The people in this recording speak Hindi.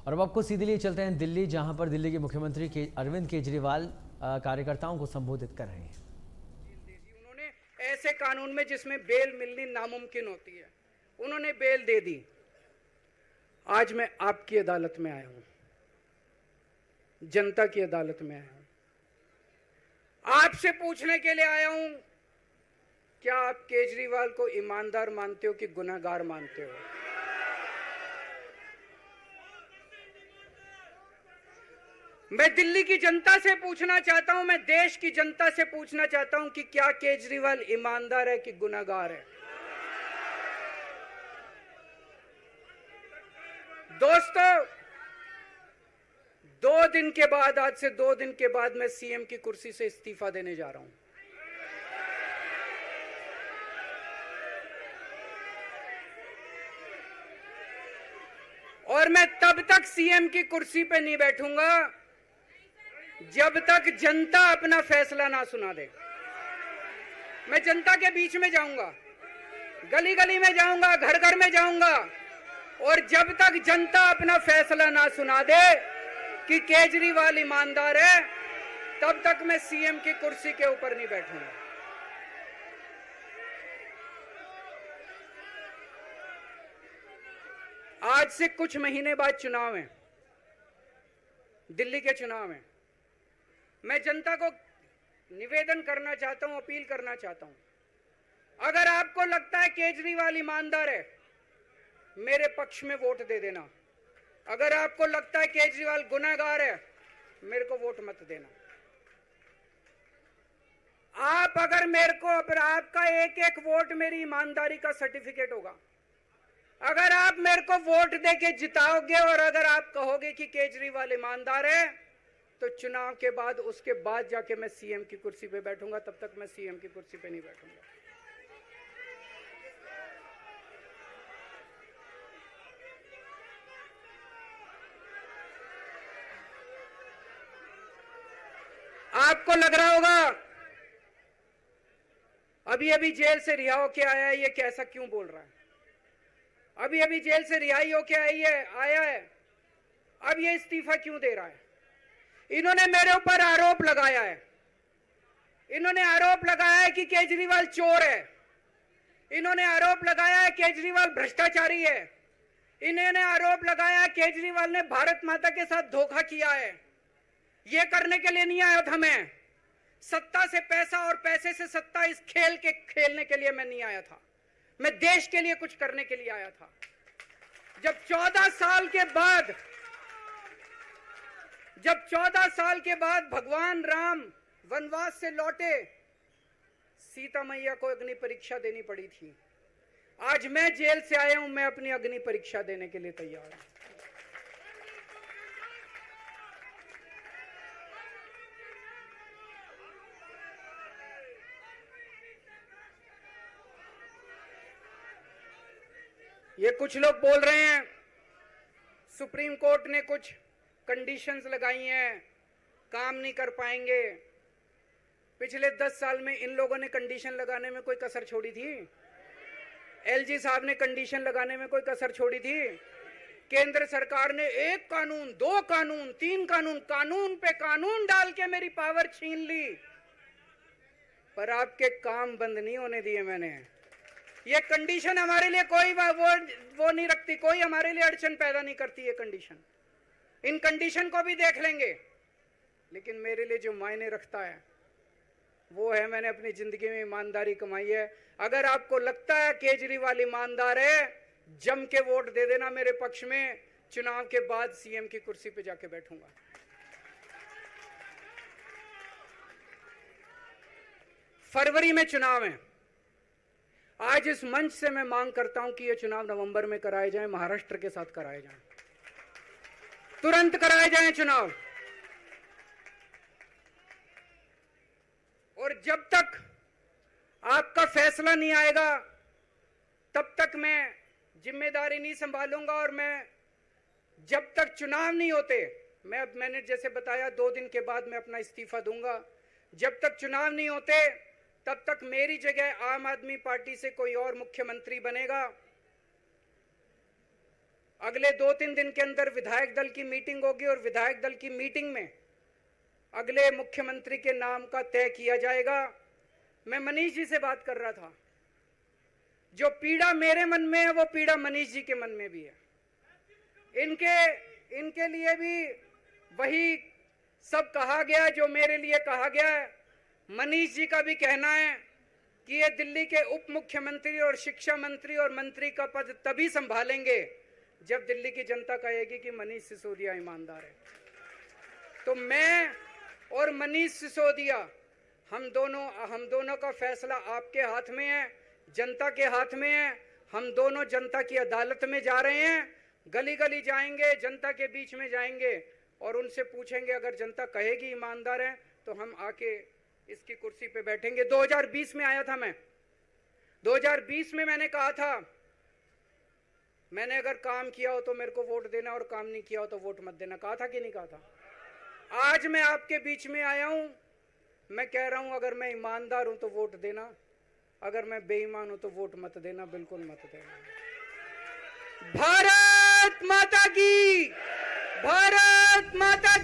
और अब आपको सीधे लिए चलते हैं दिल्ली, जहां पर दिल्ली के मुख्यमंत्री अरविंद केजरीवाल कार्यकर्ताओं को संबोधित कर रहे हैं। उन्होंने ऐसे कानून में जिसमें बेल मिलनी नामुमकिन होती है, उन्होंने बेल दे दी। आज मैं आपकी अदालत में आया हूं, जनता की अदालत में आया हूं, आपसे पूछने के लिए आया हूं, क्या आप केजरीवाल को ईमानदार मानते हो कि गुनहगार मानते हो? मैं दिल्ली की जनता से पूछना चाहता हूं, मैं देश की जनता से पूछना चाहता हूं कि क्या केजरीवाल ईमानदार है कि गुनहगार है? दोस्तों, 2 दिन के बाद, आज से 2 दिन के बाद मैं सीएम की कुर्सी से इस्तीफा देने जा रहा हूं। और मैं तब तक सीएम की कुर्सी पे नहीं बैठूंगा जब तक जनता अपना फैसला ना सुना दे। मैं जनता के बीच में जाऊंगा, गली गली में जाऊंगा, घर घर में जाऊंगा, और जब तक जनता अपना फैसला ना सुना दे कि केजरीवाल ईमानदार है, तब तक मैं सीएम की कुर्सी के ऊपर नहीं बैठूंगा। आज से कुछ महीने बाद चुनाव है, दिल्ली के चुनाव है। मैं जनता को निवेदन करना चाहता हूं, अपील करना चाहता हूं, अगर आपको लगता है केजरीवाल ईमानदार है, मेरे पक्ष में वोट दे देना। अगर आपको लगता है केजरीवाल गुनहगार है, मेरे को वोट मत देना। आप अगर मेरे को, अगर आपका एक एक वोट मेरी ईमानदारी का सर्टिफिकेट होगा। अगर आप मेरे को वोट देके जिताओगे और अगर आप कहोगे कि केजरीवाल ईमानदार है, तो चुनाव के बाद, उसके बाद जाके मैं सीएम की कुर्सी पे बैठूंगा। तब तक मैं सीएम की कुर्सी पे नहीं बैठूंगा। आपको लग रहा होगा अभी अभी जेल से रिहा होके आया है, ये कैसा क्यों बोल रहा है? अभी अभी जेल से रिहाई होके आया है, अब ये इस्तीफा क्यों दे रहा है? इन्होंने मेरे ऊपर आरोप लगाया है, इन्होंने आरोप लगाया है कि केजरीवाल चोर है, इन्होंने आरोप लगाया है केजरीवाल भ्रष्टाचारी है, इन्होंने आरोप लगाया है केजरीवाल ने भारत माता के साथ धोखा किया है। ये करने के लिए नहीं आया था मैं, सत्ता से पैसा और पैसे से सत्ता, इस खेल के खेलने के लिए मैं नहीं आया था। मैं देश के लिए कुछ करने के लिए आया था। जब 14 साल के बाद भगवान राम वनवास से लौटे, सीता मैया को अग्नि परीक्षा देनी पड़ी थी। आज मैं जेल से आया हूं, मैं अपनी अग्नि परीक्षा देने के लिए तैयार हूं। ये कुछ लोग बोल रहे हैं सुप्रीम कोर्ट ने कुछ कंडीशंस लगाई हैं, काम नहीं कर पाएंगे। पिछले 10 साल में इन लोगों ने कंडीशन लगाने में कोई कसर छोड़ी थी? एलजी साहब ने कंडीशन लगाने में कोई कसर छोड़ी थी? केंद्र सरकार ने 1 कानून, 2 कानून, 3 कानून, कानून पे कानून डाल के मेरी पावर छीन ली, पर आपके काम बंद नहीं होने दिए मैंने। ये कंडीशन हमारे लिए कोई वो नहीं रखती, कोई हमारे लिए अड़चन पैदा नहीं करती। ये कंडीशन, इन कंडीशन को भी देख लेंगे, लेकिन मेरे लिए जो मायने रखता है वो है मैंने अपनी जिंदगी में ईमानदारी कमाई है। अगर आपको लगता है केजरीवाल ईमानदार है, जम के वोट दे देना मेरे पक्ष में। चुनाव के बाद सीएम की कुर्सी पे जाके बैठूंगा। फरवरी में चुनाव है। आज इस मंच से मैं मांग करता हूं कि ये चुनाव नवंबर में कराए जाएं, महाराष्ट्र के साथ कराए जाएं, तुरंत कराए जाएं चुनाव। और जब तक आपका फैसला नहीं आएगा, तब तक मैं जिम्मेदारी नहीं संभालूंगा। और मैं, जब तक चुनाव नहीं होते, मैंने जैसे बताया 2 दिन के बाद मैं अपना इस्तीफा दूंगा। जब तक चुनाव नहीं होते, तब तक मेरी जगह आम आदमी पार्टी से कोई और मुख्यमंत्री बनेगा। अगले 2-3 दिन के अंदर विधायक दल की मीटिंग होगी और विधायक दल की मीटिंग में अगले मुख्यमंत्री के नाम का तय किया जाएगा। मैं मनीष जी से बात कर रहा था, जो पीड़ा मेरे मन में है वो पीड़ा मनीष जी के मन में भी है। इनके लिए भी वही सब कहा गया जो मेरे लिए कहा गया है। मनीष जी का भी कहना है कि ये दिल्ली के उप मुख्यमंत्री और शिक्षा मंत्री और मंत्री का पद तभी संभालेंगे जब दिल्ली की जनता कहेगी कि मनीष सिसोदिया ईमानदार है। तो मैं और मनीष सिसोदिया हम दोनों का फैसला आपके हाथ में है, जनता के हाथ में है। हम दोनों जनता की अदालत में जा रहे हैं, गली गली जाएंगे, जनता के बीच में जाएंगे और उनसे पूछेंगे, अगर जनता कहेगी ईमानदार है तो हम आके इसकी कुर्सी पे बैठेंगे। 2020 में आया था मैं, 2020 में मैंने कहा था, मैंने अगर काम किया हो तो मेरे को वोट देना और काम नहीं किया हो तो वोट मत देना। कहा था कि नहीं कहा था? आज मैं आपके बीच में आया हूं, मैं कह रहा हूं अगर मैं ईमानदार हूं तो वोट देना, अगर मैं बेईमान हूं तो वोट मत देना, बिल्कुल मत देना। भारत माता की, भारत माता